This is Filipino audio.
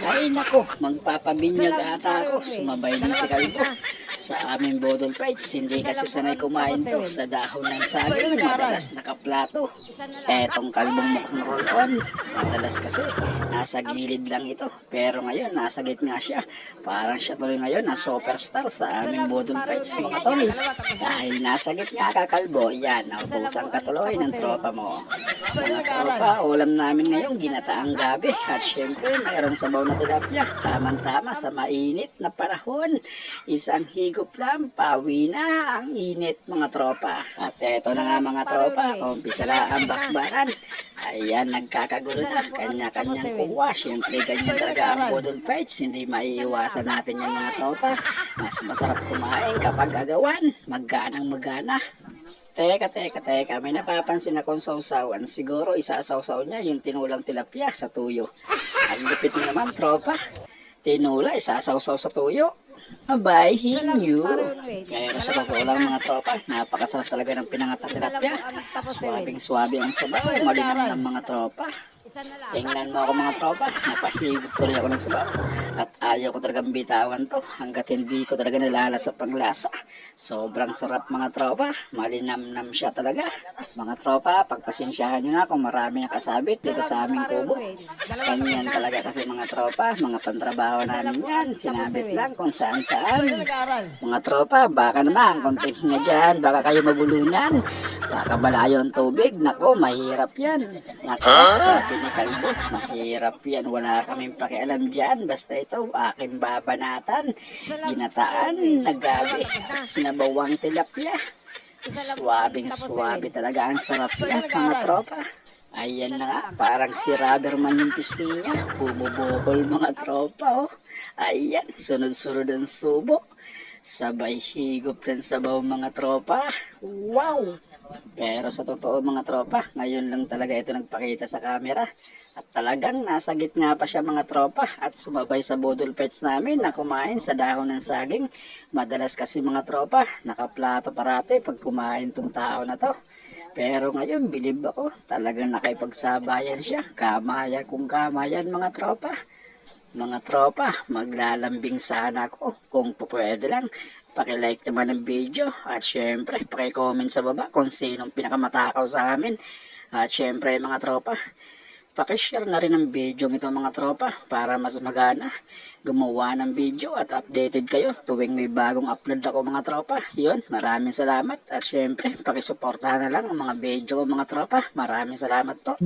Ay nako, magpapabinyag ata ako. Sumabay din si Kalbo sa aming Bodol Prides. Hindi kasi sanay kumain to sa dahon ng saging. Madalas nakaplato. Etong kalbong mukhang roll-on. Madalas kasi nasa gilid lang ito. Pero ngayon, nasa gitna siya. Parang siya tuloy ngayon na superstar sa aming Bodol Prides, mga tol. Dahil nasa gitna ka, Kalbo, yan, nautusan ka tuloy ng tropa mo. Mga tropa, ulam namin ngayon, ginataang gabi. At syempre, mayroon sabaw na tilapia. Tamang-tama sa mainit na panahon. Isang higop lang, pawi na ang init, mga tropa. At eto na nga, mga tropa, umpisa na ang bakbakan. Ayan, nagkakagulo na. Kanya-kanyang kuha. Syempre, ganyan talaga ang Bodol Prides. Hindi maiiwasan natin yan, mga tropa. Mas masarap kumain kapag agawan. Magganang magana. Teka. May napapansin akong sausawan. Siguro isasawsaw niya yung tinulang tilapia sa tuyo. Ang lupit mo naman, tropa. Tinula, isasawsaw sa tuyo. Abay, hinyo. Kaya sa totoo lang, mga tropa, napakasarap talaga ng pinangatang tilapia. Swabing-swabe ang sabaw. Malinam ng mga tropa. Tingnan mo ako, mga tropa, napahigop tuloy ako ng sabaw. At ayaw ko talagang bitawan to hanggat hindi ko talaga nalalasa pang lasa. Sobrang sarap, mga tropa, malinamnam siya talaga. Mga tropa, pagpasensyahan nyo na kung marami nakasabit dito sa aming kubo. Ganyan talaga kasi, mga tropa, mga pantrabaho namin yan. Sinabit lang kung saan-saan. Mga tropa, baka naman konting hinga dyan, baka kayo mabulunan, baka malayo ang tubig. Nako, mahirap yan. Nako, sabi ni Kalbo, mahirap yan. Wala kaming pakialam dyan. Basta ito, aking babanatan. Ginataan, nagabi, at sinabawang tilapia. Swabing-swabe talaga ang sarap niya, mga tropa. Ayan na nga, parang si Rubberman yung pisngi niya. Bumubukol, mga tropa, oh. Ayan, sunod-sunod ang subo. Sabay higop ng sabaw, mga tropa. Wow! Pero sa totoo, mga tropa, ngayon lang talaga ito nagpakita sa camera. At talagang nasa gitna pa siya, mga tropa. At sumabay sa Bodol Prides namin na kumain sa dahon ng saging. Madalas kasi, mga tropa, nakaplato parate pag kumain tong tao na to. Pero ngayon, bilib ako, talagang nakipagsabayan siya. Kamayan kung kamayan, mga tropa. Mga tropa, maglalambing sana ako kung pwede lang. Paki-like naman ng video at syempre paki-comment sa baba kung sinong pinakamatakaw sa amin. At syempre, mga tropa, paki-share na rin ang video nito, mga tropa, para mas magana gumawa ng video at updated kayo tuwing may bagong upload ako, mga tropa. Yun, maraming salamat at syempre paki-suportahan na lang ang mga video ko, mga tropa. Maraming salamat po.